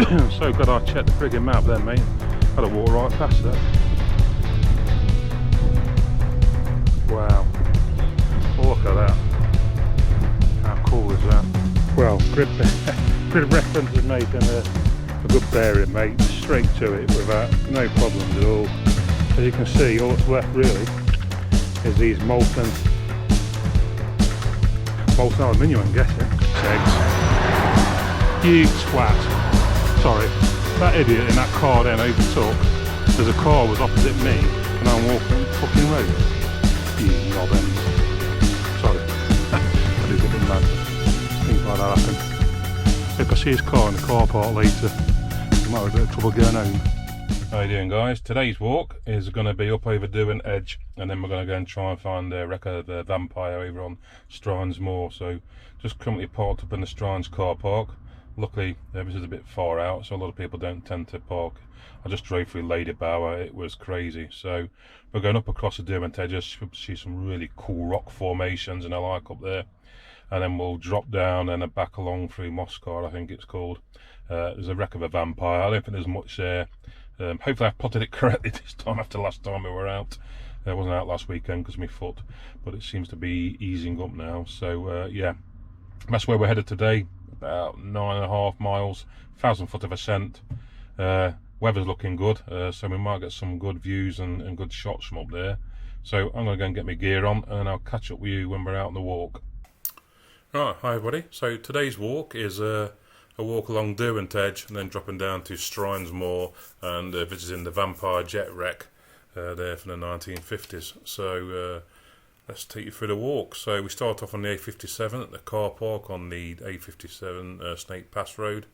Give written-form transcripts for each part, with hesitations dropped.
So glad I checked the friggin' map then, mate. Had to walk right past that. Wow. Look at that. How cool is that? Well, grid reference is making a good bearing, mate. Straight to it without no problems at all. As you can see, all that's left really is these molten aluminium, I'm guessing. Eggs. You twat. Sorry, that idiot in that car then overtook. There's a car was opposite me and I'm walking the fucking road. You knob end. Sorry. I do get mad. Things like that happen. If I see his car in the car park later, I might have a bit of trouble going home. How you doing, guys? Today's walk is going to be up over Derwent Edge, and then we're going to go and try and find the wreck of the vampire over on Strines Moor. So just currently parked up in the Strines car park. Luckily this is a bit far out, so a lot of people don't tend to park. I just drove through Lady Bower, it was crazy. So we're going up across the Derwent Edges, see some really cool rock formations and I like up there. And then we'll drop down and back along through Moscar, I think it's called. There's a wreck of a vampire. I don't think there's much there. Hopefully I've plotted it correctly this time after last time we were out. I wasn't out last weekend because of my foot, but it seems to be easing up now. So yeah, that's where we're headed today. About 9.5 miles, 1,000 foot of ascent. Weather's looking good, so we might get some good views and good shots from up there. So I'm going to go and get my gear on and I'll catch up with you when we're out on the walk. Right, hi everybody. So today's walk is a walk along Derwent Edge and then dropping down to Strines Moor and visiting the vampire jet wreck there from the 1950s. So let's take you through the walk. So we start off on the A57 at the car park on the A57 Snake Pass Road,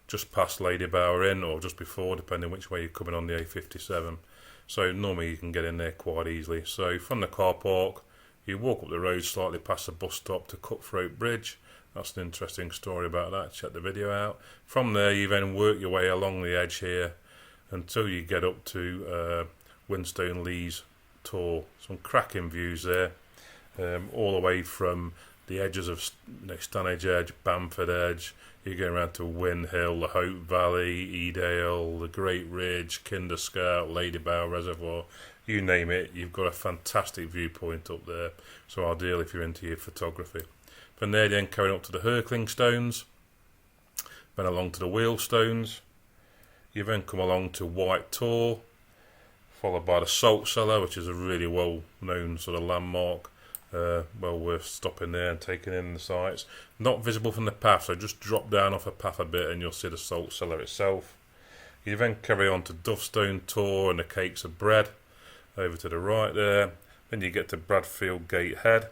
just past Lady Bower Inn or just before, depending which way you're coming on the A57. So normally you can get in there quite easily. So from the car park, you walk up the road slightly past the bus stop to Cutthroat Bridge. That's an interesting story about that. Check the video out. From there, you then work your way along the edge here until you get up to Whinstone Lee Tor. Some cracking views there, all the way from the edges of Stanage Edge, Bamford Edge. You go around to Win Hill, the Hope Valley, Edale, the Great Ridge, Kinder Scout, Lady Bower Reservoir. You name it, you've got a fantastic viewpoint up there. So ideal if you're into your photography. From there, then carrying up to the Hurkling Stones, then along to the Whinstones. You then come along to White Tor, followed by the Salt Cellar, which is a really well-known sort of landmark. Well worth stopping there and taking in the sights. Not visible from the path, so just drop down off the path a bit and you'll see the Salt Cellar itself. You then carry on to Dovestone Tor and the Cakes of Bread, over to the right there. Then you get to Bradfield Gate Head.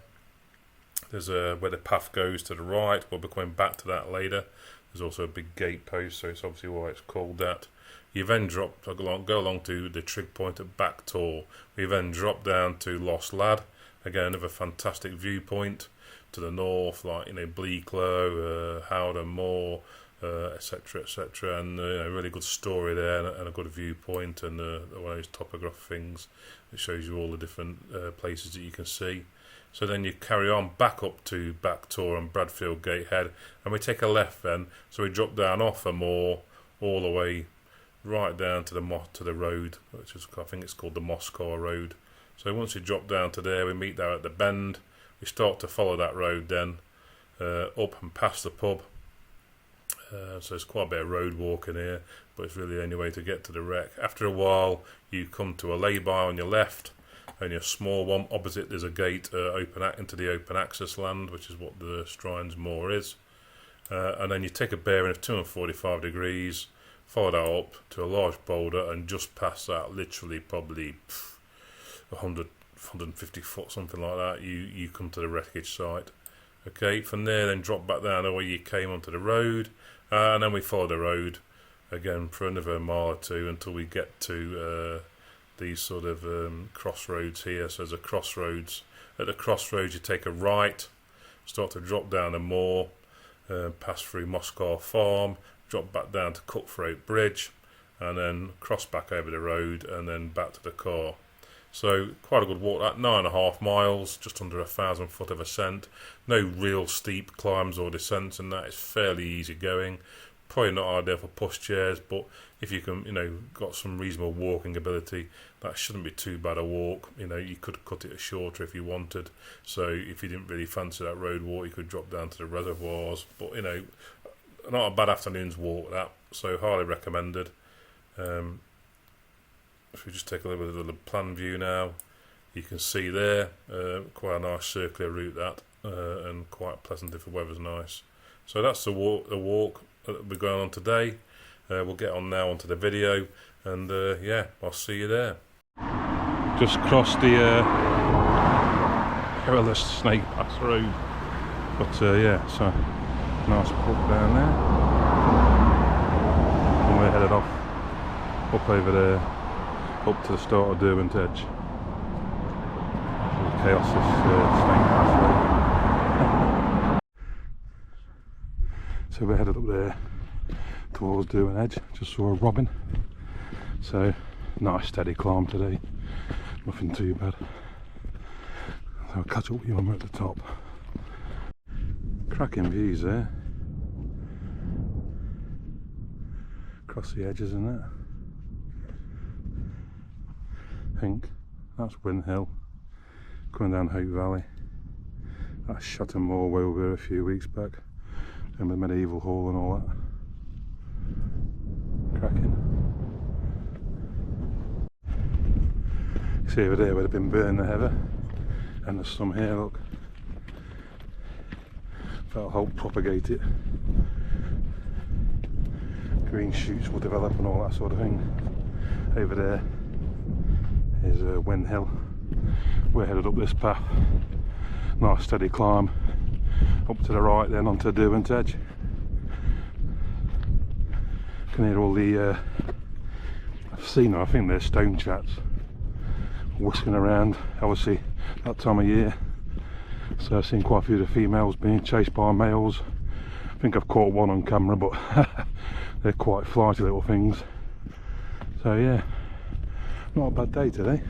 There's where the path goes to the right. We'll be coming back to that later. There's also a big gate post, so it's obviously why it's called that. You then go along to the trig point at Back Tor. We then drop down to Lost Lad. Again, another fantastic viewpoint to the north, like Bleaklow, Howden Moor, etc., etc. And a really good story there and a good viewpoint and one of those topograph things that shows you all the different places that you can see. So then you carry on back up to Back Tor and Bradfield Gatehead, and we take a left then. So we drop down off a moor all the way right down to the road, which is, I think it's called the Moscar Road. So once you drop down to there, we meet there at the bend. We start to follow that road then up and past the pub. So it's quite a bit of road walking here, but it's really the only way to get to the wreck. After a while, you come to a lay-by on your left. Only a small one. Opposite there's a gate into the open access land, which is what the Strines Moor is. And then you take a bearing of 245 degrees, follow that up to a large boulder, and just past that, literally probably 150 foot, something like that, you come to the wreckage site. Okay, from there then drop back down the way you came onto the road, and then we follow the road again for another mile or two until we get to these sort of crossroads here. So there's a crossroads. At the crossroads you take a right, start to drop down the moor, pass through Moscar Farm, drop back down to Cutthroat Bridge, and then cross back over the road and then back to the car. So quite a good walk, that 9.5 miles, just under 1,000 foot of ascent. No real steep climbs or descents, and that is fairly easy going. Probably not ideal for pushchairs, but if you can, got some reasonable walking ability, that shouldn't be too bad a walk. You could cut it shorter if you wanted. So if you didn't really fancy that road walk, you could drop down to the reservoirs. But not a bad afternoon's walk that. So highly recommended. If we just take a little bit of the plan view now, you can see there quite a nice circular route that, and quite pleasant if the weather's nice. So that's the walk that we're going on today. We'll get on now onto the video, and yeah, I'll see you there. Just crossed the perilous Snake Pass Road, but yeah, so nice pub down there, and we're headed off up over there, up to the start of Derwent Edge. The chaos is Snake Pass Road. So we're headed up there towards Derwent Edge. Just saw a robin, so nice steady climb today, nothing too bad. So I'll catch up with you when we're at the top. Cracking views there across the edges, isn't it? I think that's Win Hill coming down Hope Valley. That's Shotton Moor where we were a few weeks back, and the medieval hall and all that. Cracking. See over there where they've been burning the heather, and there's some here, look. That'll help propagate it. Green shoots will develop and all that sort of thing. Over there is Win Hill. We're headed up this path. Nice steady climb up to the right, then onto Derwent Edge. Can hear all the I've seen them, I think they're stone chats whisking around, obviously that time of year. So I've seen quite a few of the females being chased by males. I think I've caught one on camera, but they're quite flighty little things. So yeah, not a bad day today.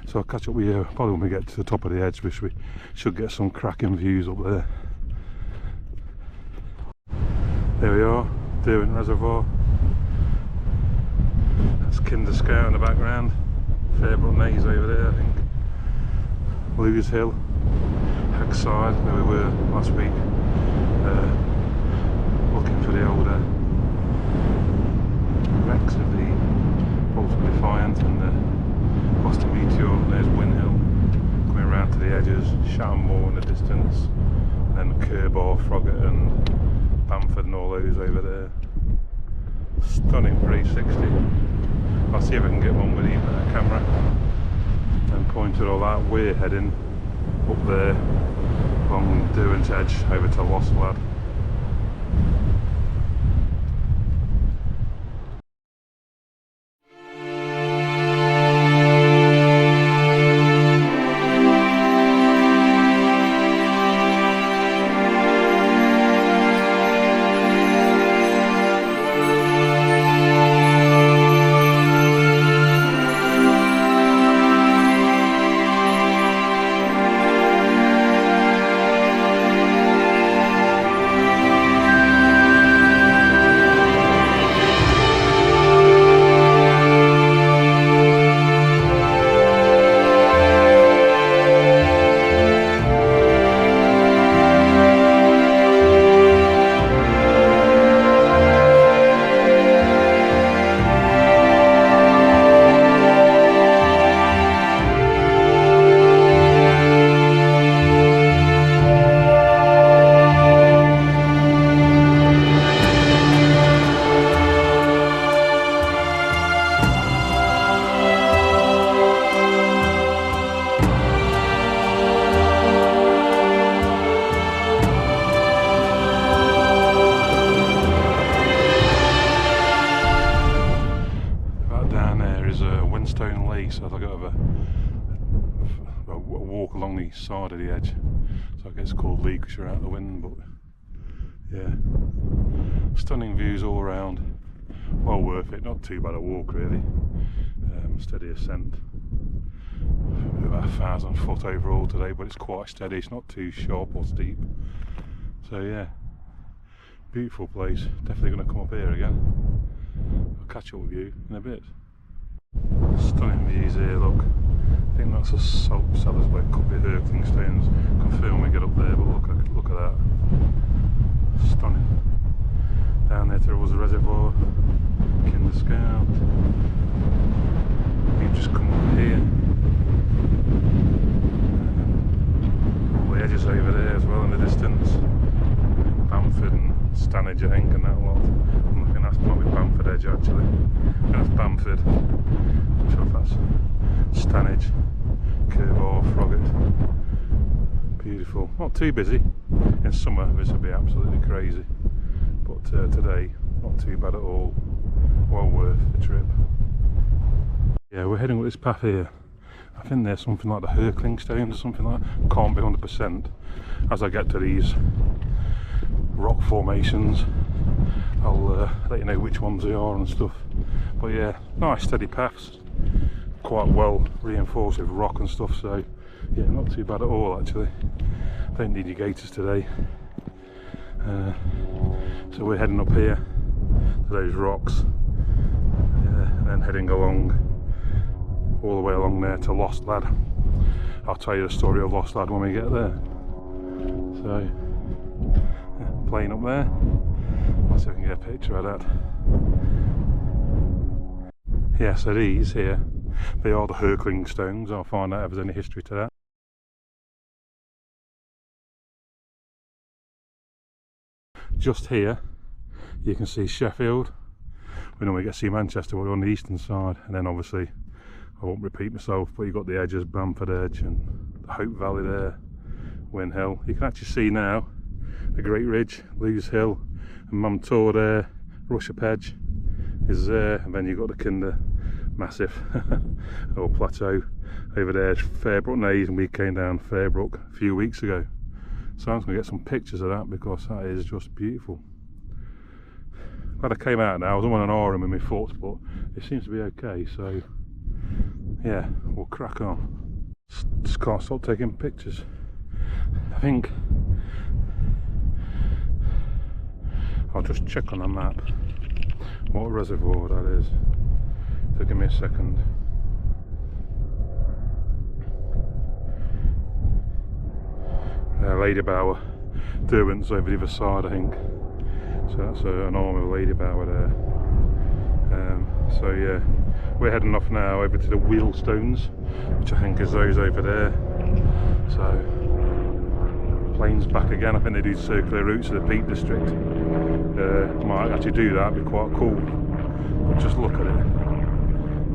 So I'll catch up with you probably when we get to the top of the edge, which we should get some cracking views up there. There we are, Derwent Reservoir. That's Kinder Scout in the background. Fairbrook Maze over there, I think. Lewes Hill, Hackside, where we were last week, looking for the older wrecks of the Bolton Defiant and the Boston Meteor. There's Win Hill, coming around to the edges, Shotton Moor in the distance, and then Kerbar, Froggatt and Bamford and all those over there. Stunning 360. I'll see if I can get one with even a camera and point at all that. We're heading up there along Derwent Edge over to Lost Lad. Whinstone Lee, so I've got a walk along the side of the edge, so I guess it's called Lee because you're out of the wind. But yeah, stunning views all around, well worth it, not too bad a walk really. Steady ascent, about 1,000 foot overall today, but it's quite steady, it's not too sharp or steep. So yeah, Beautiful place, definitely going to come up here again. I'll catch up with you in a bit. Stunning views here, look. I think that's a salt cellars where it could be Hurkling Stones. Confirm we get up there, but look at that. Stunning. Down there was a reservoir, Kinder Scout. You just come up here. All the edges over there as well in the distance. Bamford and Stanage, I think, and that lot. I think that's probably Bamford Edge actually. And that's Bamford. I'm not sure if that's Stanage, Curve Froggatt. Beautiful. Not too busy. In summer this would be absolutely crazy. But today, not too bad at all. Well worth the trip. Yeah, we're heading up this path here. I think there's something like the Hurkling Stones or something like that. Can't be 100%. As I get to these rock formations, I'll let you know which ones they are and stuff. But yeah, nice steady paths, quite well reinforced with rock and stuff, so yeah, not too bad at all actually. Don't need your gaiters today. So we're heading up here to those rocks, and then heading along all the way along there to Lost Lad. I'll tell you the story of Lost Lad when we get there. So plane up there. Let's see if I can get a picture of that. Yeah, so these here, they are the Hurkling Stones. I'll find out if there's any history to that. Just here, you can see Sheffield. We normally get to see Manchester, we're on the eastern side, and then obviously, I won't repeat myself, but you've got the Edges, Bamford Edge, and the Hope Valley there, Whin Hill. You can actually see now the Great Ridge, Lewes Hill, and Mum Tor there, Rushup Edge is there, and then you've got the Kinder massive or plateau over there, Fairbrook Naze, and we came down Fairbrook a few weeks ago. So I'm going to get some pictures of that because that is just beautiful. Glad I came out now. I was on an RM with my foot, but it seems to be okay, so yeah, we'll crack on. Just can't stop taking pictures. I think I'll just check on the map what reservoir that is. So give me a second. Ladybower, Derwent's over the other side, I think. So that's an arm of Ladybower there. So yeah, we're heading off now over to the Whinstones, which I think is those over there. So plane's back again. I think they do circular routes to the Peak District. Might actually do that, it'd be quite cool. But just look at it.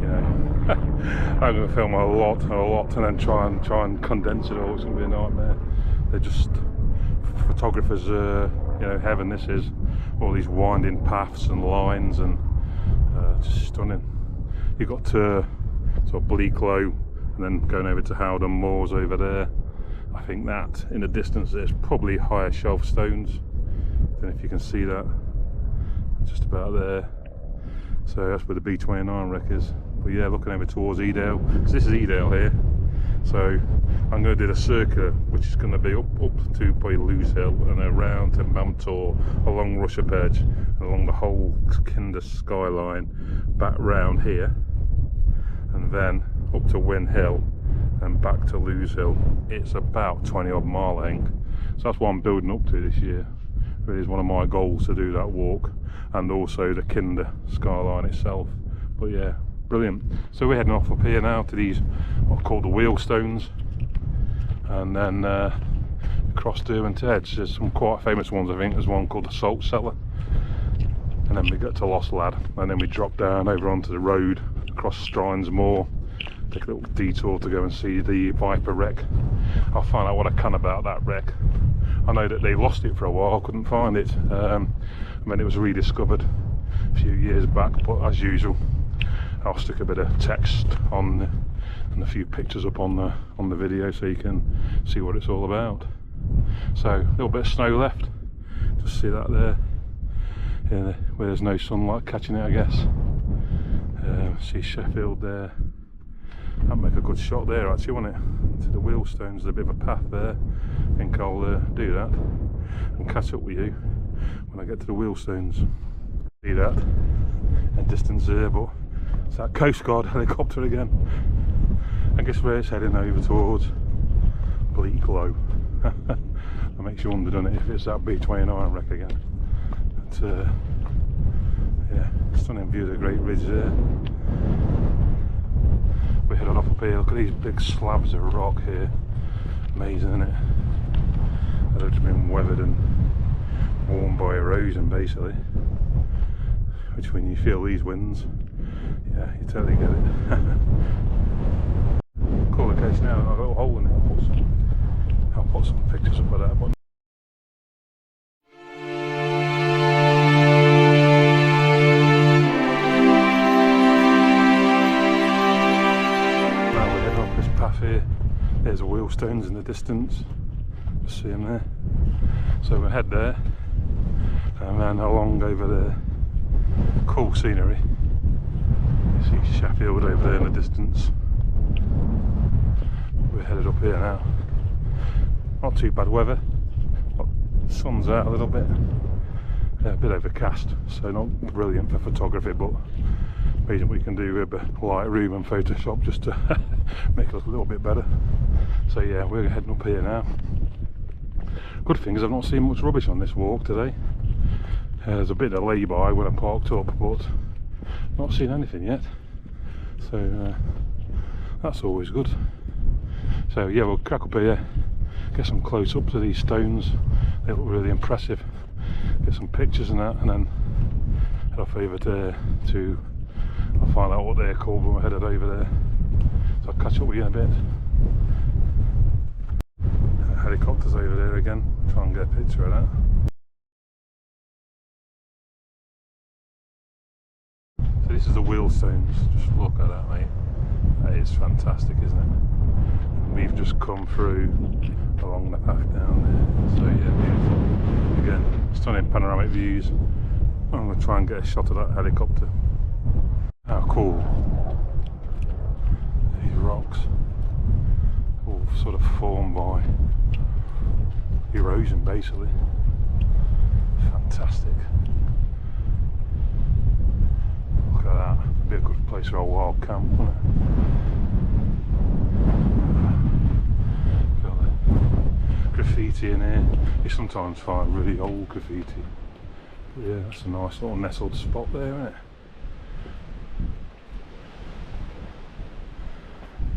You know, I'm going to film a lot, and then try and condense it all. It's going to be a nightmare. They're just photographers, you know, heaven. This is all these winding paths and lines, and just stunning. You've got sort of Bleaklow, and then going over to Howden Moors over there. I think that in the distance there's probably higher shelf stones. I don't know if you can see that, just about there. So that's where the B29 wreck is. But yeah, looking over towards Edale. So this is Edale here. So I'm going to do the circular, which is going to be up to probably Lewes Hill and around to Mum Tor, along Rushup Edge, along the whole Kinder skyline, back round here, and then up to Whin Hill and back to Lewes Hill. It's about 20 odd mile, I think. So that's what I'm building up to this year. It is one of my goals to do that walk, and also the Kinder skyline itself. But yeah, brilliant. So we're heading off up here now to these what are called the Whinstones, and then across Derwent Edge. There's some quite famous ones. I think there's one called the Salt Cellar, and then we get to Lost Lad, and then we drop down over onto the road across Strines Moor, take a little detour to go and see the Viper wreck. I'll find out what I can about that wreck. I know that they lost it for a while, couldn't find it, and then it was rediscovered a few years back. But as usual, I'll stick a bit of text on and a few pictures up on the video so you can see what it's all about. So a little bit of snow left, just see that there, yeah, where there's no sunlight catching it, I guess. See Sheffield there. That'd make a good shot there actually, wouldn't it? To the Whinstones, there's a bit of a path there. I think I'll do that and catch up with you when I get to the Whinstones. See that in distance there, but it's that Coast Guard helicopter again. I guess where it's heading over towards Bleak Low. That makes you wonder, doesn't it, if it's that B29 wreck again. But, yeah, stunning view of the Great Ridge there. We're headed off up here. Look at these big slabs of rock here. Amazing, isn't it? That have been weathered and worn by erosion, basically. Which, when you feel these winds, yeah, you totally get it. Cool location now. I've got a little hole in it. I'll put some pictures up of that. But now we're heading up this path here. There's the Whinstones in the distance. Just see them there. So we'll head there and then along over there. Cool scenery. You see Sheffield over there in the distance. We're headed up here now. Not too bad weather. The sun's out a little bit. Yeah, a bit overcast, so not brilliant for photography, but amazing what you can do with Lightroom and Photoshop just to make it look a little bit better. So yeah, we're heading up here now. Good thing is I've not seen much rubbish on this walk today. There's a bit of lay-by when I parked up, but not seen anything yet. So that's always good. So yeah, we'll crack up here, get some close-ups of these stones. They look really impressive. Get some pictures and that, and then head off over to I'll find out what they're called when we're headed over there. So I'll catch up with you in a bit. Helicopters over there again. Try and get a picture of that. So this is the Whinstones. Just look at that, mate. That is fantastic, isn't it? We've just come through along the path down there, so yeah, beautiful. Again, stunning panoramic views. I'm going to try and get a shot of that helicopter. How cool. These rocks, all sort of formed by erosion, basically. Fantastic. Look at that. It'd be a good place for a wild camp, wouldn't it? Graffiti in here. You sometimes find really old graffiti. But yeah, that's a nice little nestled spot there, isn't it?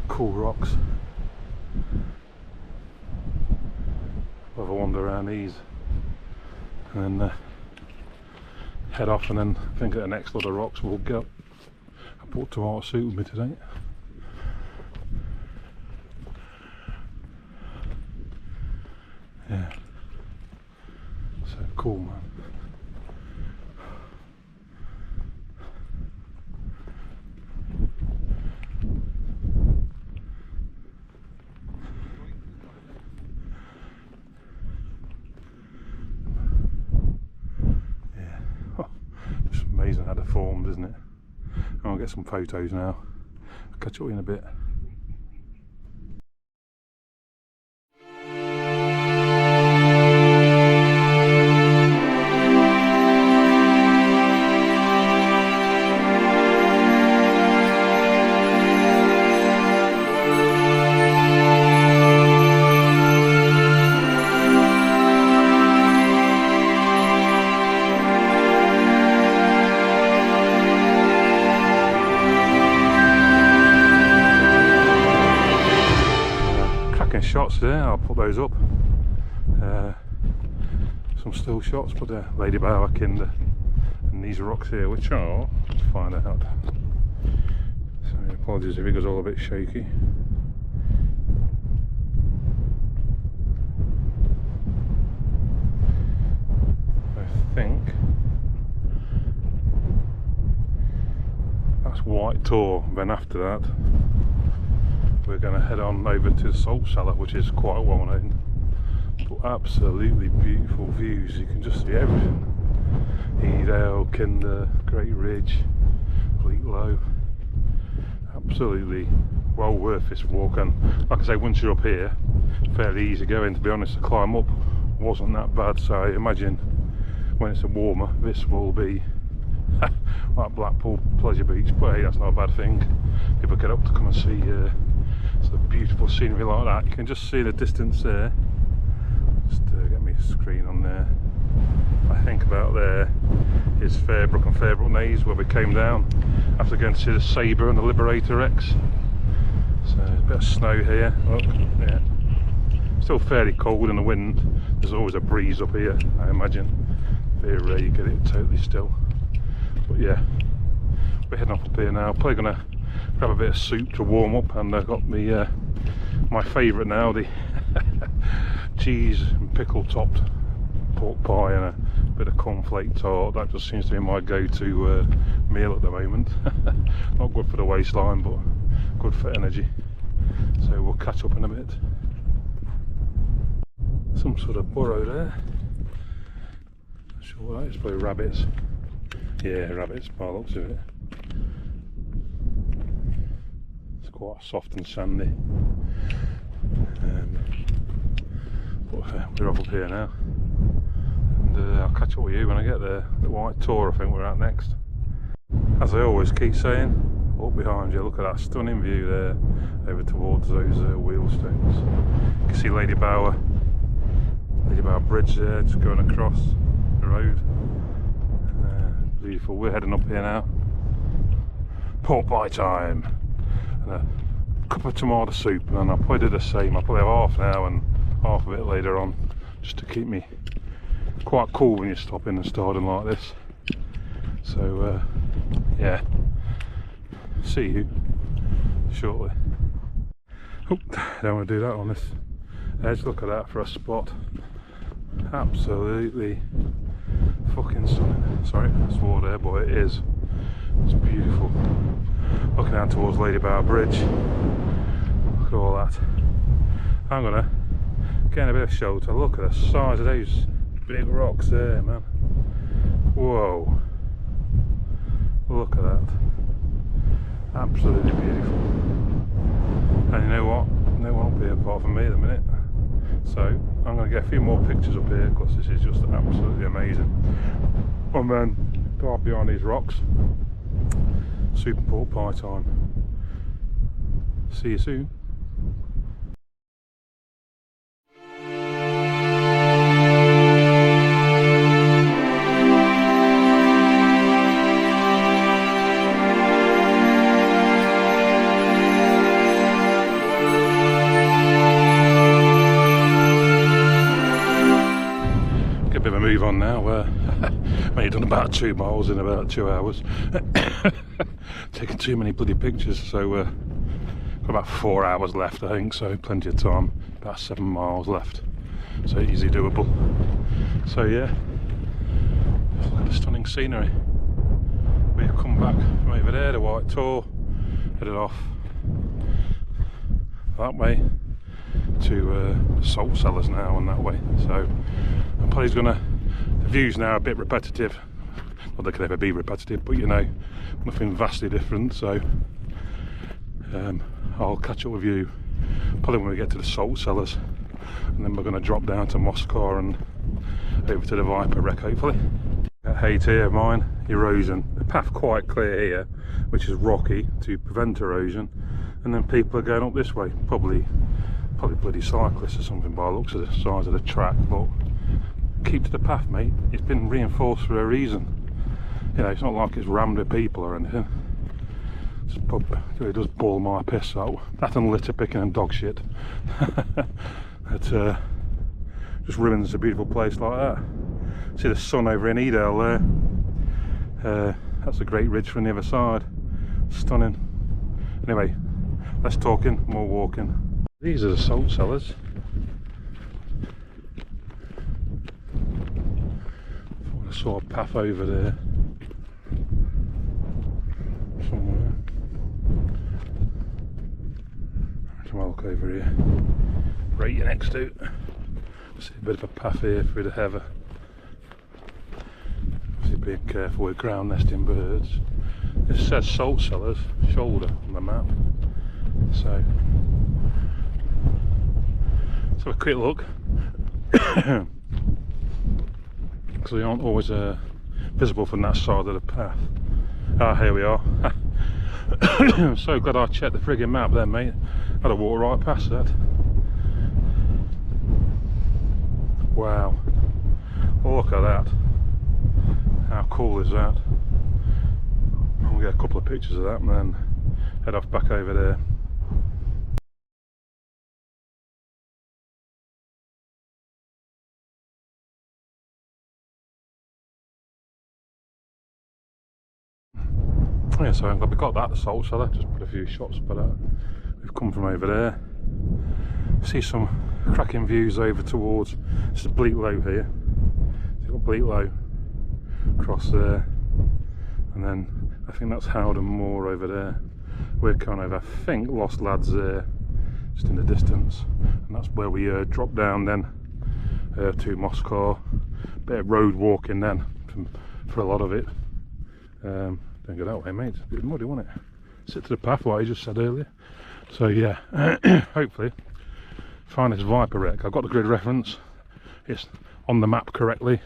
Cool rocks. We'll have a wander around these and then head off, and then I think at the next lot of rocks we'll go. I brought tomato soup with me today. Yeah, so cool, man. Yeah, oh, just amazing how they're formed, isn't it? I'll get some photos now. I'll catch up with you in a bit. Shots there, I'll put those up. Some still shots, but Lady Bower, Kinder, and these rocks here, which are, let's find out. So apologies if it goes all a bit shaky. I think that's White Tor. Then after that we're going to head on over to Cellar, which is quite well known, but absolutely beautiful views. You can just see everything. Edale, Kinder, Great Ridge, Bleak Low. Absolutely well worth this walk, and like I say, once you're up here, fairly easy going. To be honest, the climb up wasn't that bad, so I imagine when it's a warmer, this will be like Blackpool Pleasure Beach, but hey, that's not a bad thing. People get up to come and see sort of beautiful scenery like that. You can just see the distance there. Just get me a screen on there. I think about there is Fairbrook and Fairbrook Naze, where we came down after going to see the Sabre and the Liberator X. So there's a bit of snow here. Look, yeah. Still fairly cold in the wind. There's always a breeze up here, I imagine. Very rare you get it totally still. But yeah, we're heading up here now. Probably gonna grab a bit of soup to warm up, and I've got me my favourite now, the cheese and pickle topped pork pie and a bit of cornflake tart. That just seems to be my go-to meal at the moment. Not good for the waistline, but good for energy. So we'll catch up in a bit. Some sort of burrow there. Not sure what that is, probably rabbits. Yeah, rabbits by the looks of it. It's quite soft and sandy. But we're off up here now. And I'll catch up with you when I get there. The White Tor, I think we're at next. As I always keep saying, up behind you, look at that stunning view there over towards those Whinstones. You can see Lady Bower Bridge there, just going across the road. Beautiful. We're heading up here now. Pork pie time and a cup of tomato soup, and I'll probably do the same. I'll probably have half now and half of it later on, just to keep me quite cool when you're stopping and starting like this. So yeah, see you shortly. Oh, don't want to do that on this edge. Look at that for a spot. Absolutely fucking stunning. Sorry, I swore there, but it is. It's beautiful. Looking down towards Lady Bower Bridge. Look at all that. I'm gonna get a bit of shelter. Look at the size of those big rocks there, man. Whoa. Look at that. Absolutely beautiful. And you know what? No one up here apart from me at the minute. So I'm going to get a few more pictures up here, because this is just absolutely amazing. And then dive behind these rocks. Super pork pie time. See you soon. Move on now. I've only done about 2 miles in about 2 hours. Taking too many bloody pictures, so got about 4 hours left, I think, so plenty of time. About 7 miles left, so easy doable. So yeah, look at the stunning scenery. We've come back from over there, the White Tor, headed off that way to salt cellars now, and that way. So I'm probably gonna, the views now are a bit repetitive. Not they could ever be repetitive, but you know, nothing vastly different. So I'll catch up with you probably when we get to the salt cellars, and then we're going to drop down to Moscow and over to the Viper Wreck, hopefully. I hate here mine, erosion. The path quite clear here, which is rocky to prevent erosion, and then people are going up this way, probably bloody cyclists or something by the looks of the size of the track. But keep to the path, mate. It's been reinforced for a reason. You know, it's not like it's rammed with people or anything. It does ball my piss out. That and litter picking and dog shit. It just ruins a beautiful place like that. See the sun over in Edale there. That's a great ridge from the other side. Stunning. Anyway, less talking, more walking. These are the salt cellars. I saw a path over there somewhere. Come on, look over here. Right, you're next to. See a bit of a path here through the heather. Obviously being careful with ground nesting birds. This says salt cellars shoulder on the map. So let's have a quick look. because they aren't always visible from that side of the path. Ah, here we are. I'm so glad I checked the friggin' map then, mate. I'd have walked right past that. Wow. Look at that. How cool is that? I'll get a couple of pictures of that and then head off back over there. Yeah, so I'm glad we got that, the salt cellar. Just put a few shots for that. We've come from over there. See some cracking views over towards, this is Bleak Low here. You've got Bleak Low across there, and then I think that's Howden Moor over there. We're kind of, I think, Lost Lads there, just in the distance, and that's where we dropped down then to Moscow. Bit of road walking then for a lot of it. Don't go that way, mate. It's a bit muddy, wasn't it? Sit to the path, like I just said earlier. So yeah, hopefully find this Viper wreck. I've got the grid reference. It's on the map correctly.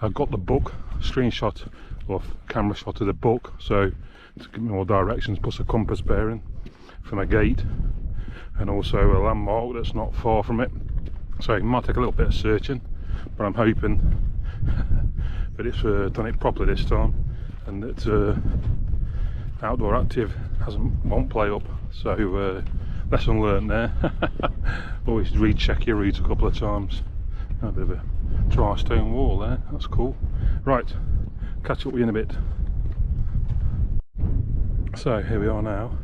I've got the book, screenshot or camera shot of the book, so to give me more directions, plus a compass bearing from a gate, and also a landmark that's not far from it. So it might take a little bit of searching, but I'm hoping that it's done it properly this time, and that Outdooractive won't play up. So lesson learned there. Always recheck your route a couple of times. A bit of a dry stone wall there, that's cool. Right, catch up with you in a bit. So here we are now,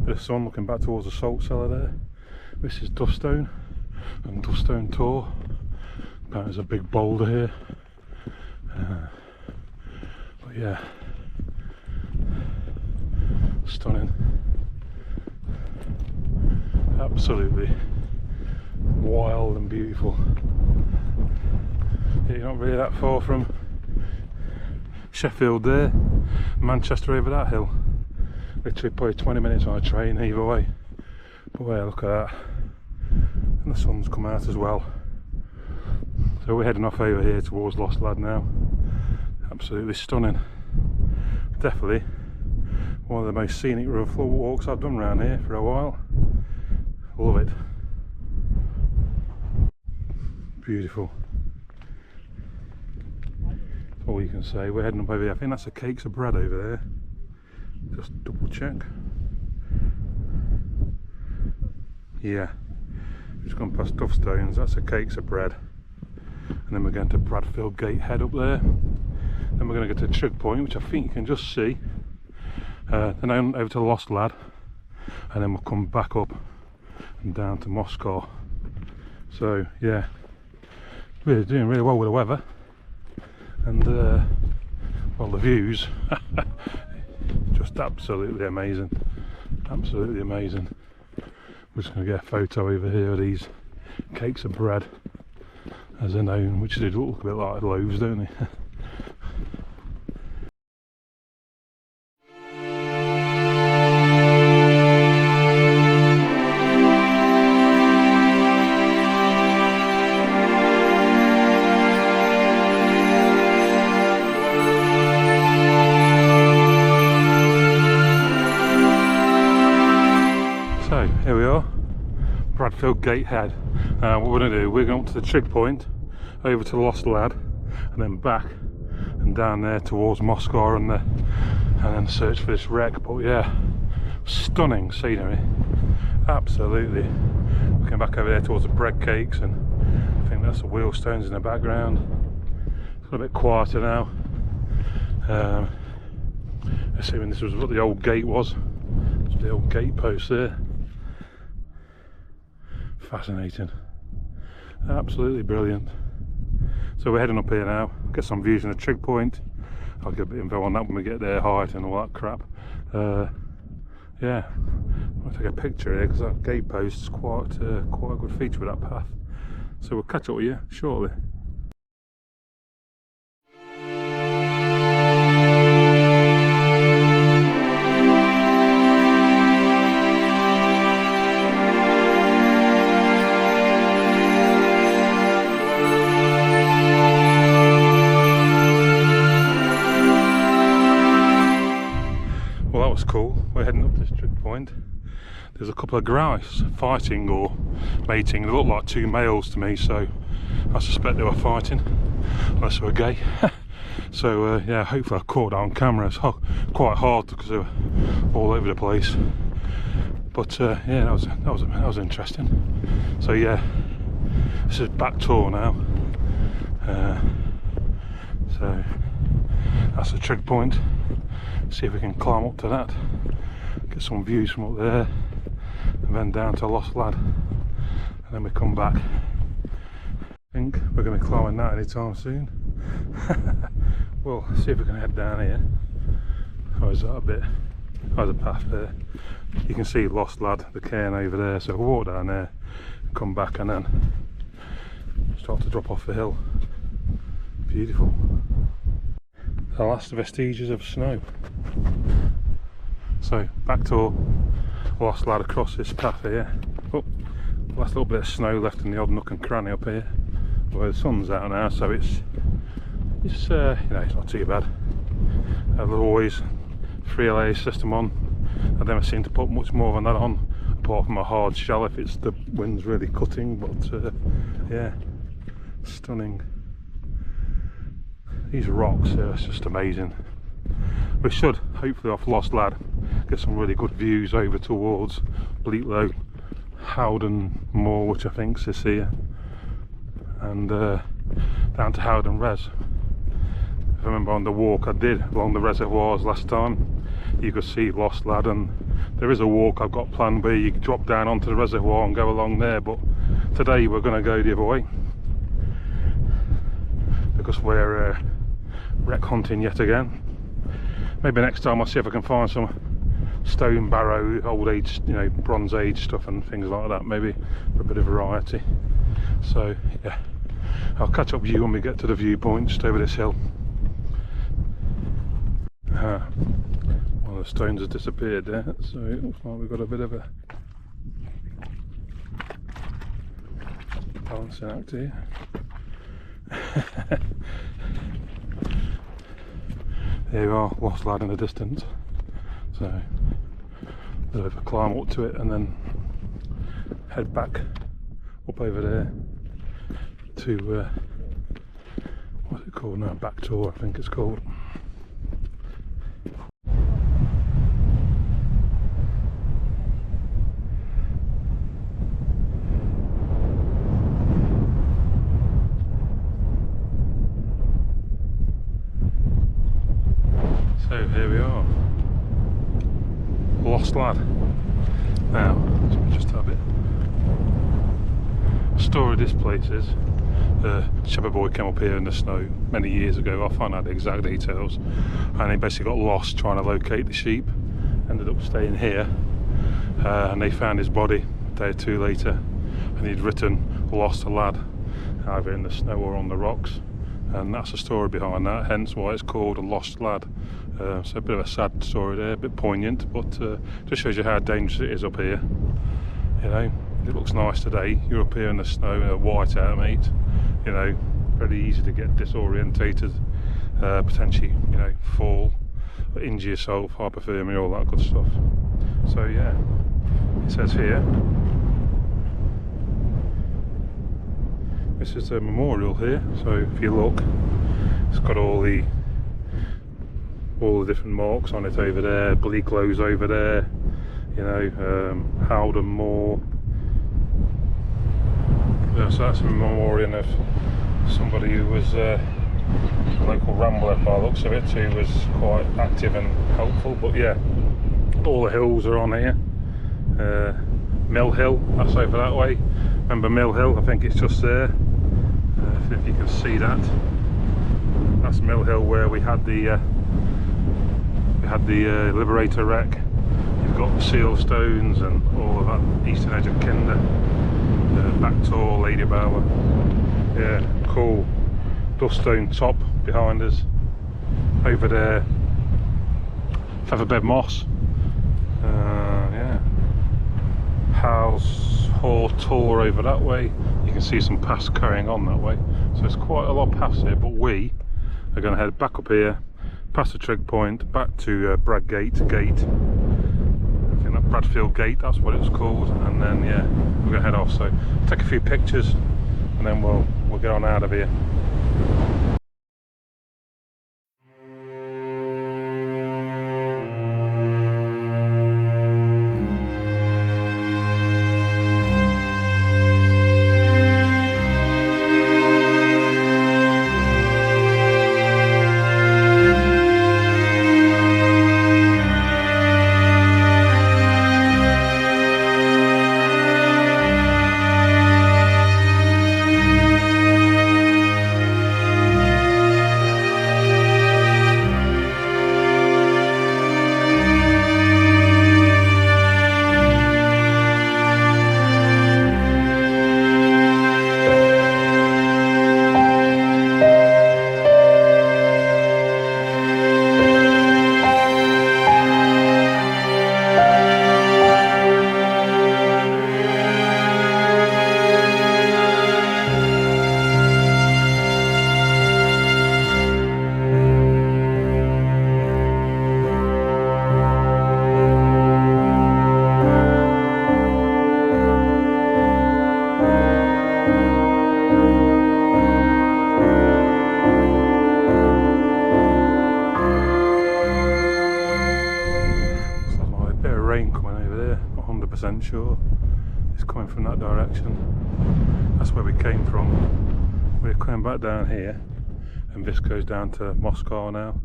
bit of sun looking back towards the salt cellar there. This is Dovestone and Dovestone Tor. Apparently there's a big boulder here. But yeah, stunning. Absolutely wild and beautiful. Yeah, you're not really that far from Sheffield there, Manchester over that hill. Literally probably 20 minutes on a train either way. But yeah, look at that. And the sun's come out as well. So we're heading off over here towards Lost Lad now. Absolutely stunning. Definitely one of the most scenic rough walks I've done around here for a while. Love it. Beautiful. That's all you can say. We're heading up over here. I think that's the Cakes of Bread over there. Just double check. Yeah. Just gone past Dovestones. That's the Cakes of Bread. And then we're going to Bradfield Gatehead up there. Then we're going to go to Trig Point, which I think you can just see. Then over to the Lost Lad. And then we'll come back up and down to Moscow. So yeah, we're doing really well with the weather, and well, the views just absolutely amazing, absolutely amazing. We're just going to get a photo over here of these Cakes of Bread, as they're known, which they look a bit like loaves, don't they? Here we are, Bradfield Gatehead. What we're going to do, we're going up to the Trig Point, over to the Lost Lad, and then back and down there towards Moscow, and then search for this wreck. But yeah, stunning scenery, absolutely. Looking back over there towards the bread cakes, and I think that's the Whinstones in the background. It's a little bit quieter now. Assuming this was what the old gate was. There's the old gate post there. Fascinating, absolutely brilliant. So we're heading up here now, get some views from the Trig Point. I'll get a bit of info on that when we get there, height and all that crap. Yeah, I'll take a picture here because that gate post is quite a good feature with that path. So we'll catch up with you shortly. cool. We're heading up this trig point. There's a couple of grouse fighting or mating. They look like two males to me, so I suspect they were fighting, unless they were gay. So yeah, hopefully I caught that on camera. It's quite hard because they were all over the place. But yeah, that was interesting. So yeah, this is back Tor now. So that's the trig point. See if we can climb up to that, get some views from up there, and then down to Lost Lad, and then we come back. I think we're going to be climbing that anytime soon. Well, see if we can head down here. Or is that a bit? There's a path there. You can see Lost Lad, the cairn over there. So we'll walk down there, come back, and then start to drop off the hill. Beautiful. The last vestiges of snow. So back to Lost Lad across this path here. Oh, last little bit of snow left in the odd nook and cranny up here. Well, the sun's out now, so it's you know, it's not too bad. I've always 3LA system on. I never seem to put much more than that on, apart from a hard shell if it's the wind's really cutting. But yeah, stunning. These rocks are just amazing. We should hopefully off Lost Lad get some really good views over towards Bleaklow, Howden Moor, which I think is here, and down to Howden Res. If I remember on the walk I did along the reservoirs last time, you could see Lost Lad, and there is a walk I've got planned where you drop down onto the reservoir and go along there, but today we're going to go the other way because we're wreck hunting yet again. Maybe next time I'll see if I can find some stone barrow, old age, you know, bronze age stuff and things like that, maybe for a bit of variety. So yeah, I'll catch up with you when we get to the viewpoint just over this hill. One of the stones has disappeared there, so it looks like we've got a bit of a balancing act here. Here we are, Lost Lad in the distance. So a bit of a climb up to it and then head back up over there to what's it called now? Back Tor, I think it's called. So here we are, Lost Lad. Now, just a bit. The story of this place is, Shepherd boy came up here in the snow many years ago. I'll find out the exact details. And he basically got lost trying to locate the sheep. Ended up staying here, and they found his body a day or two later, and he'd written "Lost a Lad" either in the snow or on the rocks. And that's the story behind that, hence why it's called a Lost Lad. So a bit of a sad story there, a bit poignant, but just shows you how dangerous it is up here. You know, it looks nice today. You're up here in the snow, white out, mate. You know, very easy to get disorientated, potentially, you know, fall, injure yourself, hypothermia, all that good stuff. So yeah, it says here, this is a memorial here. So if you look, it's got all the different marks on it over there. Bleaklow's over there, you know, Howden Moor. So that's a memorial of somebody who was a local rambler by the looks of it, who was quite active and helpful. But yeah, all the hills are on here. Mill Hill, that's over that way. Remember Mill Hill? I think it's just there. If you can see that, that's Mill Hill where we had the Liberator wreck. You've got the seal stones and all of that, eastern edge of Kinder, Back Tor, Lady Bower. Yeah, cool. Dovestone top behind us. Over there, Featherbed Moss. Yeah, House Hall Tor over that way. You can see some paths carrying on that way. So it's quite a lot of paths here, but we are going to head back up here past the trig point, back to Bradgate Gate. I think that Bradfield Gate, that's what it's called. And then yeah, we're gonna head off. So take a few pictures, and then we'll get on out of here. Sure, it's coming from that direction. That's where we came from. We're coming back down here, and this goes down to Moscow now.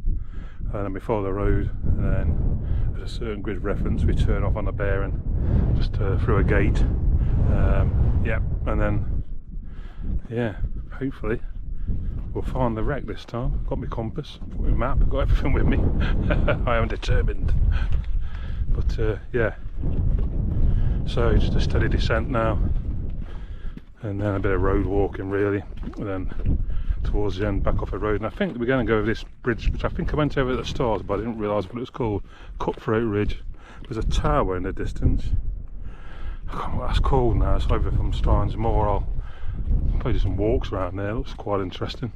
And then we follow the road, and then there's a certain grid reference. We turn off on the bearing just through a gate. Yep, and then yeah, hopefully we'll find the wreck this time. I've got my compass, got my map, I've got everything with me. I am determined. But yeah. So just a steady descent now, and then a bit of road walking really, and then towards the end back off the road. And I think we're going to go over this bridge, which I think I went over at the start, but I didn't realise what it was called. Cutthroat Bridge. There's a tower in the distance. I can't remember what that's called now. It's over from Strines Moor. I'll probably do some walks around there. It looks quite interesting,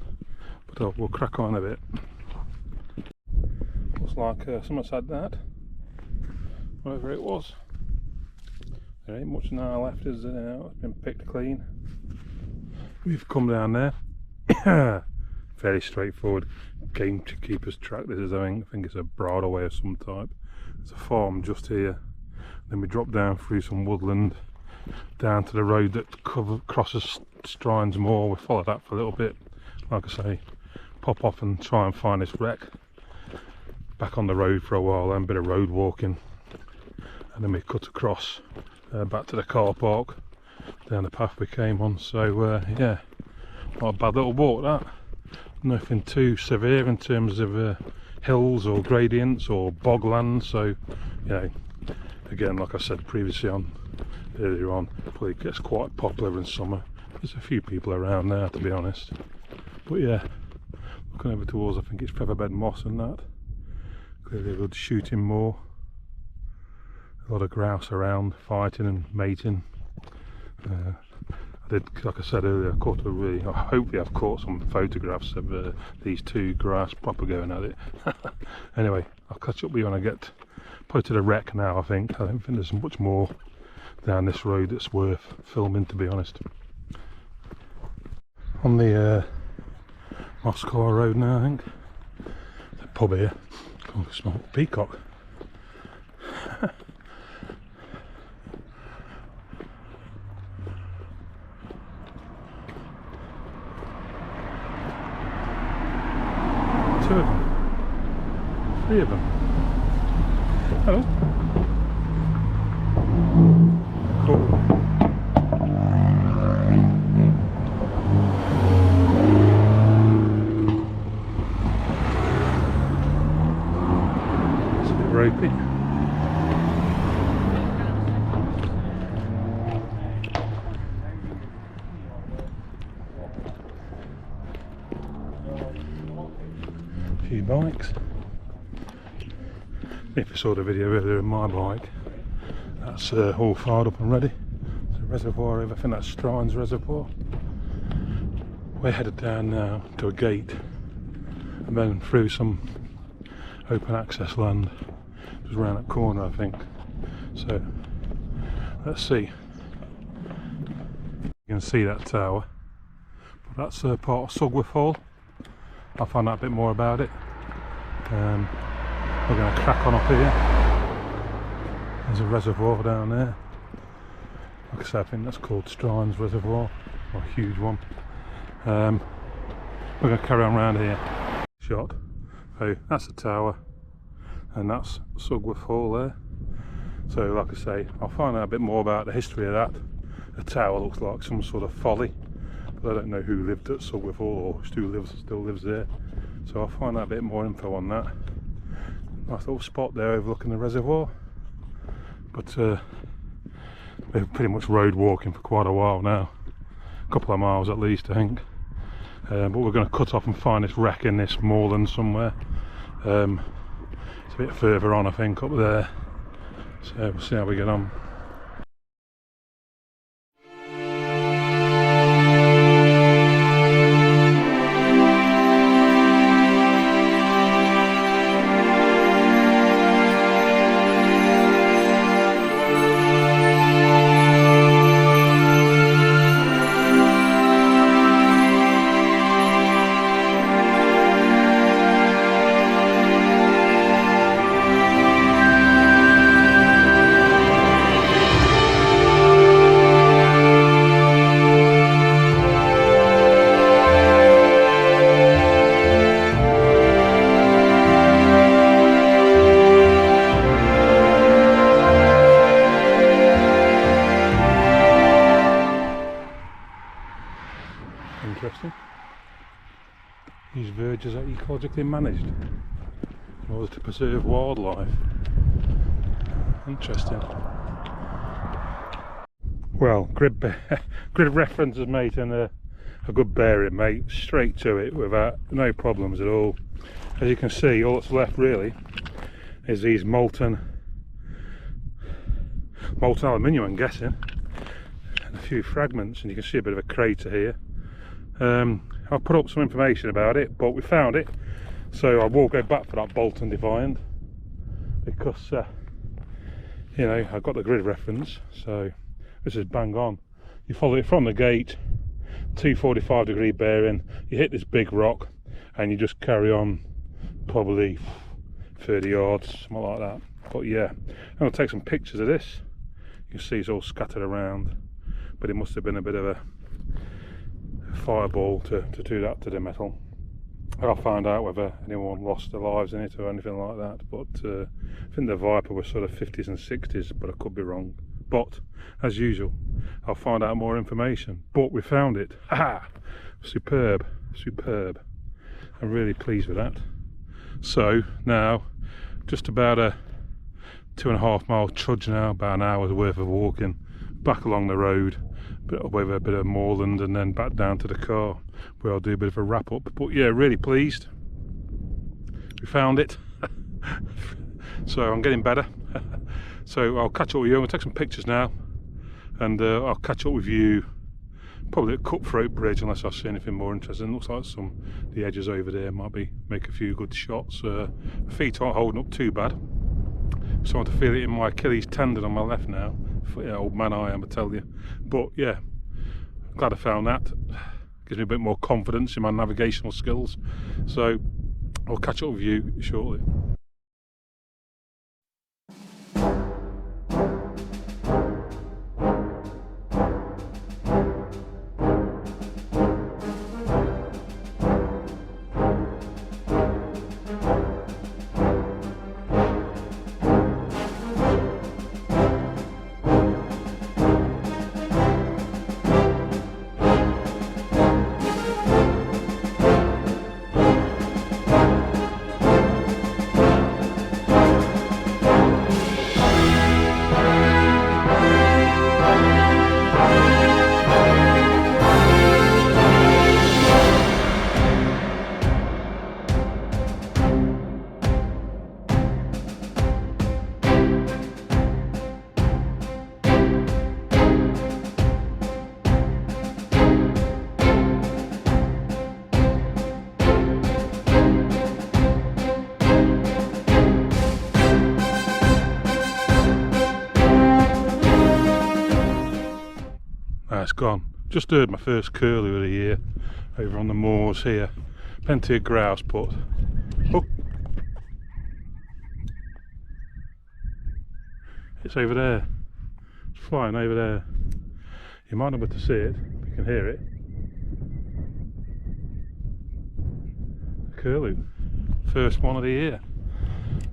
but we'll crack on a bit. Looks like someone's had that, whatever it was. There ain't much now left, is there now? It's been picked clean. We've come down there. Fairly straightforward gamekeeper's track. This is, I think it's a bridleway of some type. There's a farm just here. Then we drop down through some woodland down to the road that crosses Strines Moor. We follow that for a little bit. Like I say, pop off and try and find this wreck. Back on the road for a while, then a bit of road walking. And then we cut across. Back to the car park down the path we came on. So yeah, not a bad little walk that. Nothing too severe in terms of hills or gradients or bogland. So you know, again, like I said previously earlier on, probably gets quite popular in summer. There's a few people around there, to be honest. But yeah, looking over towards, I think it's Featherbed Moss and that. Clearly a good shooting moor. A lot of grouse around fighting and mating. I did, like I said earlier, hopefully I've caught some photographs of these two grouse proper going at it. Anyway, I'll catch up with you when I get probably to the wreck now. I don't think there's much more down this road that's worth filming, to be honest. On the Moscow road now, I think. The pub here. Oh, small peacock. Two of them. Three of them. Hello. Cool. It's a bit ropey. Few bikes. If you saw the video earlier of my bike, that's all fired up and ready. There's a reservoir over, I think that's Strines Reservoir. We're headed down now to a gate and then through some open access land. Just around that corner, I think. So let's see. You can see that tower. But that's part of Sugworth Hall. I'll find out a bit more about it. We're going to crack on up here. There's a reservoir down there. Like I said, I think that's called Strines Reservoir, or a huge one. We're going to carry on around here. Shot. So that's the tower, and that's Sugworth Hall there. So like I say, I'll find out a bit more about the history of that. The tower looks like some sort of folly, but I don't know who lived at Sugworth Hall or who still lives there. So I'll find out a bit more info on that. Nice little spot there overlooking the reservoir. But we're pretty much road walking for quite a while now. A couple of miles at least, I think. But we're going to cut off and find this wreck in this moorland somewhere. It's a bit further on, I think, up there. So we'll see how we get on. Interesting. These verges are ecologically managed in order to preserve wildlife. Interesting. Well, grid references, mate, and a good bearing, mate. Straight to it without no problems at all. As you can see, all that's left really is these molten aluminium, I'm guessing, and a few fragments, and you can see a bit of a crater here. I'll put up some information about it, but we found it, so I will go back for that bolt undefined because you know, I've got the grid reference, so this is bang on. You follow it from the gate, 245-degree bearing, you hit this big rock and you just carry on probably 30 yards, something like that. But yeah, I'm going to take some pictures of this. You can see it's all scattered around, but it must have been a bit of a fireball to do that to the metal. I'll find out whether anyone lost their lives in it or anything like that, but I think the Viper was sort of 50s and 60s, but I could be wrong. But as usual, I'll find out more information. But we found it. Ha! Superb, superb. I'm really pleased with that. So now, just about a 2.5 mile trudge now, about an hour's worth of walking back along the road, over a bit of moorland, and then back down to the car where I'll do a bit of a wrap up. But yeah, really pleased. We found it. So I'm getting better. So I'll catch up with you. I'm going to take some pictures now, and I'll catch up with you probably at Cutthroat Bridge, unless I see anything more interesting. Looks like the edges over there might make a few good shots. My feet aren't holding up too bad. I'm starting to feel it in my Achilles tendon on my left now. Yeah, old man I am, I tell you. But yeah, glad I found that. Gives me a bit more confidence in my navigational skills. So I'll catch up with you shortly. gone. Just heard my first curlew of the year over on the moors here. Plenty of grouse, but oh, it's over there. It's flying over there. You might not be able to see it, but you can hear it. A curlew, first one of the year.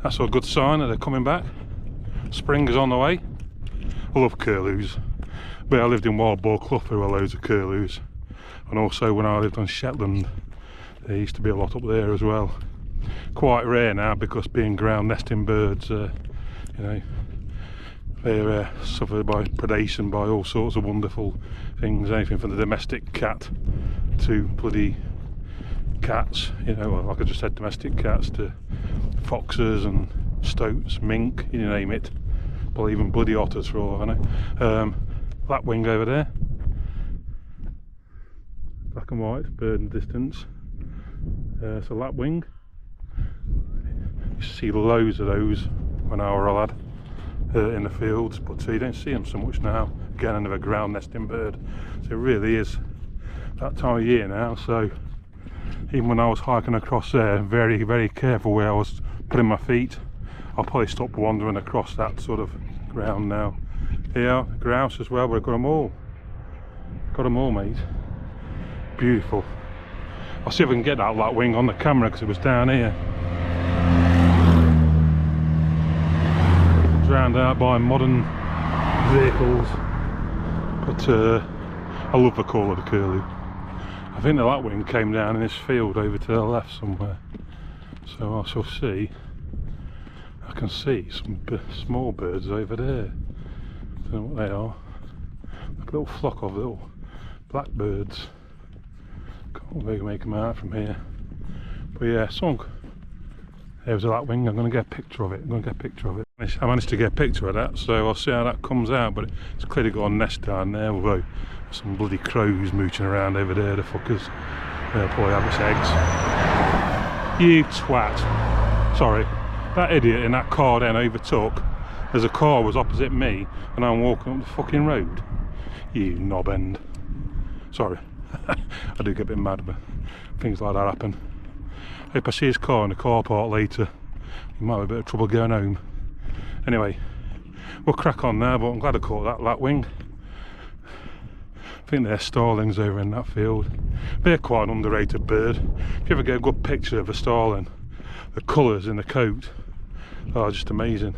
That's a good sign that they're coming back. Spring is on the way. I love curlews. But I lived in Wild Boar Clough, there were loads of curlews, and also when I lived on Shetland there used to be a lot up there as well. Quite rare now because being ground nesting birds, you know, they're suffered by predation by all sorts of wonderful things, anything from the domestic cat to bloody cats, you know, like I just said, domestic cats, to foxes and stoats, mink, you name it, but even bloody otters for all I know. Lapwing over there, black and white, bird in the distance. It's a lapwing. You used to see loads of those when I was a lad in the fields, but you don't see them so much now. Again, another ground nesting bird. So it really is that time of year now. So even when I was hiking across there, very, very careful where I was putting my feet. I'll probably stop wandering across that sort of ground now. Here, grouse as well, but I've got them all. Got them all, mate. Beautiful. I'll see if I can get that lapwing on the camera because it was down here. Drowned out by modern vehicles. But I love the call of the curlew. I think the lapwing came down in this field over to the left somewhere. So I shall see. I can see some small birds over there. I don't know what they are. Like a little flock of little blackbirds. Can't really make them out from here. But yeah, there's a lapwing. I'm going to get a picture of it. I managed to get a picture of that, so I'll see how that comes out. But it's clearly got a nest down there, although there's some bloody crows mooching around over there, the fuckers. They'll probably have its eggs. You twat. Sorry. That idiot in that car then overtook. There's a car was opposite me and I'm walking up the fucking road. You knob end. Sorry. I do get a bit mad when things like that happen. If I see his car in the car park later, you might have a bit of trouble going home. Anyway, we'll crack on now, but I'm glad I caught that lapwing. I think they're starlings over in that field. They're quite an underrated bird. If you ever get a good picture of a starling, the colours in the coat are just amazing.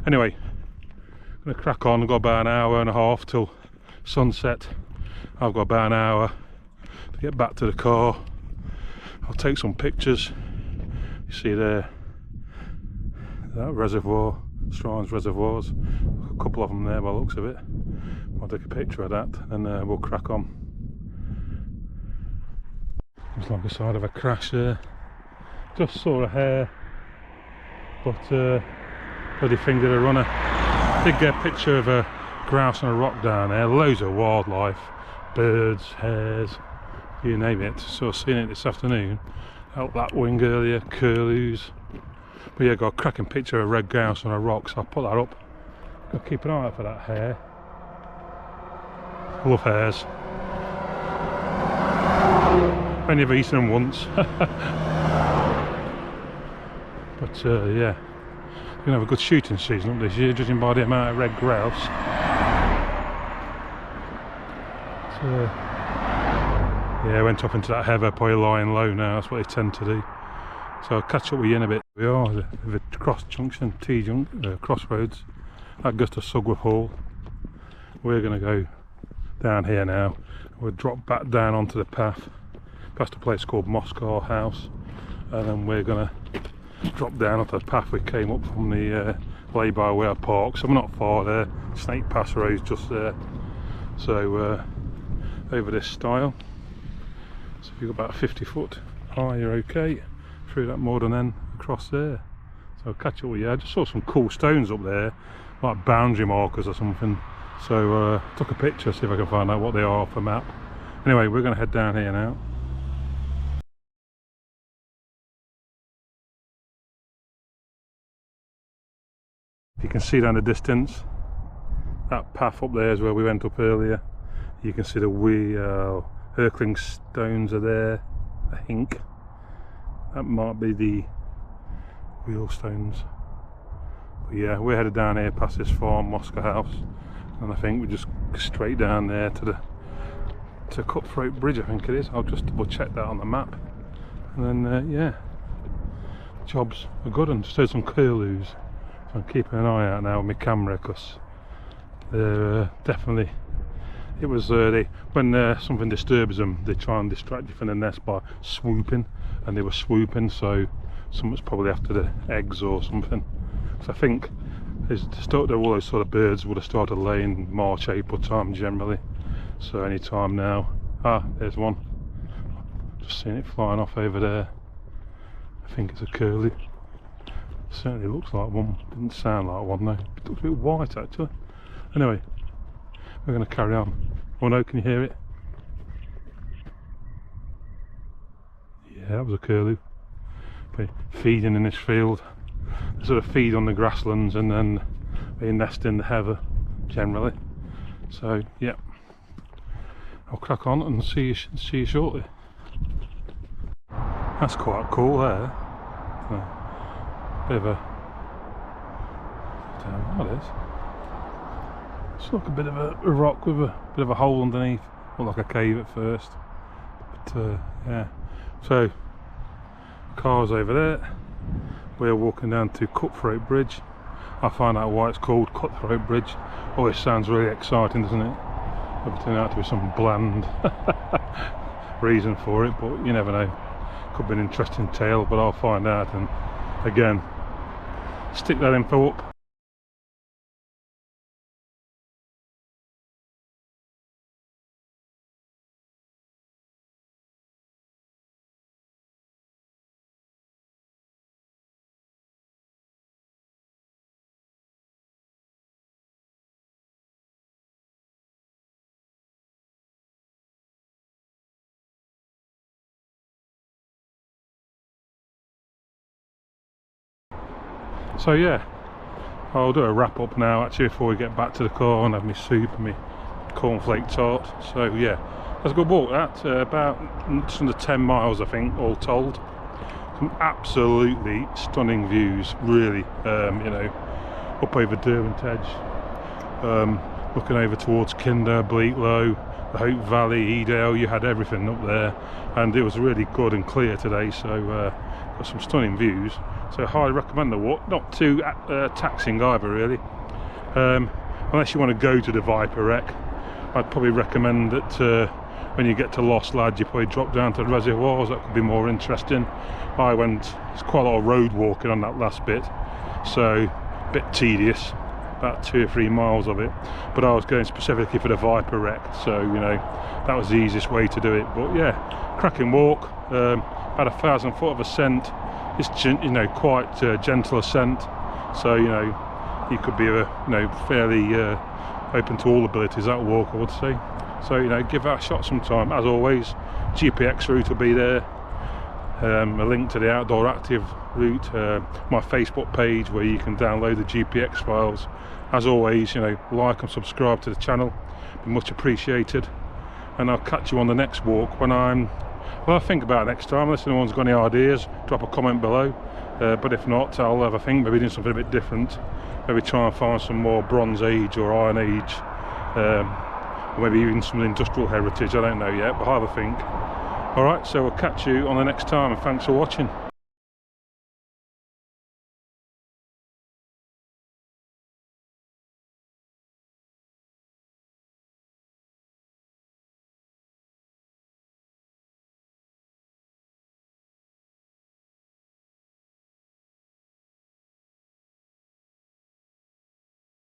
Anyway, I'm going to crack on. I've got about an hour and a half till sunset. I've got about an hour to get back to the car. I'll take some pictures. You see there, that reservoir, Strines reservoirs, a couple of them there by the looks of it. I'll take a picture of that and we'll crack on. Looks like a side of a crash there. Just saw a hare, but bloody fingered a runner. Did get a picture of a grouse on a rock down there. Loads of wildlife, birds, hares, you name it. So I've seen it this afternoon. Out that wing earlier, curlews. But yeah, got a cracking picture of a red grouse on a rock, so I'll put that up. Got to keep an eye out for that hare. I love hares. Only ever eaten them once. But yeah, we're gonna have a good shooting season up this year, judging by the amount of red grouse. So, yeah, I went up into that heather, probably lying low now. That's what they tend to do. So I'll catch up with you in a bit. We are at the cross junction, crossroads. That goes to Sugworth Hall. We're gonna go down here now. We'll drop back down onto the path, past a place called Moscow House, and then we're gonna drop down onto the path we came up from the lay-by where I parked. So we're not far there. Snake Pass Road's just there. So over this stile. So if you've got about 50 foot high, you're okay. Through that mud and then across there. So I'll catch up with you. I just saw some cool stones up there, like boundary markers or something. So took a picture, see if I can find out what they are off the map. Anyway, we're going to head down here now. If you can see down the distance, that path up there is where we went up earlier. You can see the Hurkling Stones are there, I think. That might be the Whinstones. But yeah, we're headed down here past this farm, Moscow House, and I think we just go straight down there to Cutthroat Bridge, I think it is. I'll just double check that on the map. And then yeah, jobs are good. And just heard some curlews, so I'm keeping an eye out now with my camera, because they're definitely, it was when something disturbs them, they try and distract you from the nest by swooping, and they were swooping, so someone's probably after the eggs or something. So I think all those sort of birds would have started laying March, April time generally. So any time now. Ah, there's one. Just seen it flying off over there. I think it's a curlew. Certainly looks like one. Didn't sound like one though. It looks a bit white actually. Anyway, we're going to carry on. Oh no, can you hear it? Yeah, that was a curlew. Feeding in this field. They sort of feed on the grasslands and then they nest in the heather generally. So yeah, I'll crack on and see you shortly. That's quite cool there. Bit of a, I don't know what it is. It's like a bit of a rock with a bit of a hole underneath. Looked like a cave at first, but yeah. So cars over there. We're walking down to Cutthroat Bridge. I find out why it's called Cutthroat Bridge. Always sounds really exciting, doesn't it? It'll turn out to be some bland reason for it, but you never know. Could be an interesting tale, but I'll find out, and again, stick that info up. So yeah, I'll do a wrap up now actually before we get back to the car and have my soup and my cornflake tart. So yeah, that's a good walk that, about just under 10 miles I think all told. Some absolutely stunning views, really, you know, up over Derwent Edge, looking over towards Kinder, Bleaklow, the Hope Valley, Edale. You had everything up there, and it was really good and clear today, so got some stunning views. So I highly recommend the walk. Not too taxing either really, unless you want to go to the Viper Wreck. I'd probably recommend that when you get to Lost Lad you probably drop down to the reservoirs. That could be more interesting. There's quite a lot of road walking on that last bit, so a bit tedious, about 2 or 3 miles of it, but I was going specifically for the Viper Wreck, so you know that was the easiest way to do it. But yeah, cracking walk, about 1,000 foot of ascent. It's, you know, quite gentle ascent, so you know you could be fairly open to all abilities that walk, I would say. So you know, give that a shot sometime. As always, GPX route will be there, a link to the Outdooractive route, my Facebook page where you can download the GPX files. As always, you know, like and subscribe to the channel, be much appreciated, and I'll catch you on the next walk when I'll think about it next time. Unless anyone's got any ideas, drop a comment below, but if not, I'll have a think, maybe do something a bit different, maybe try and find some more Bronze Age or Iron Age, or maybe even some industrial heritage. I don't know yet, but I'll have a think. Alright, so we'll catch you on the next time, and thanks for watching.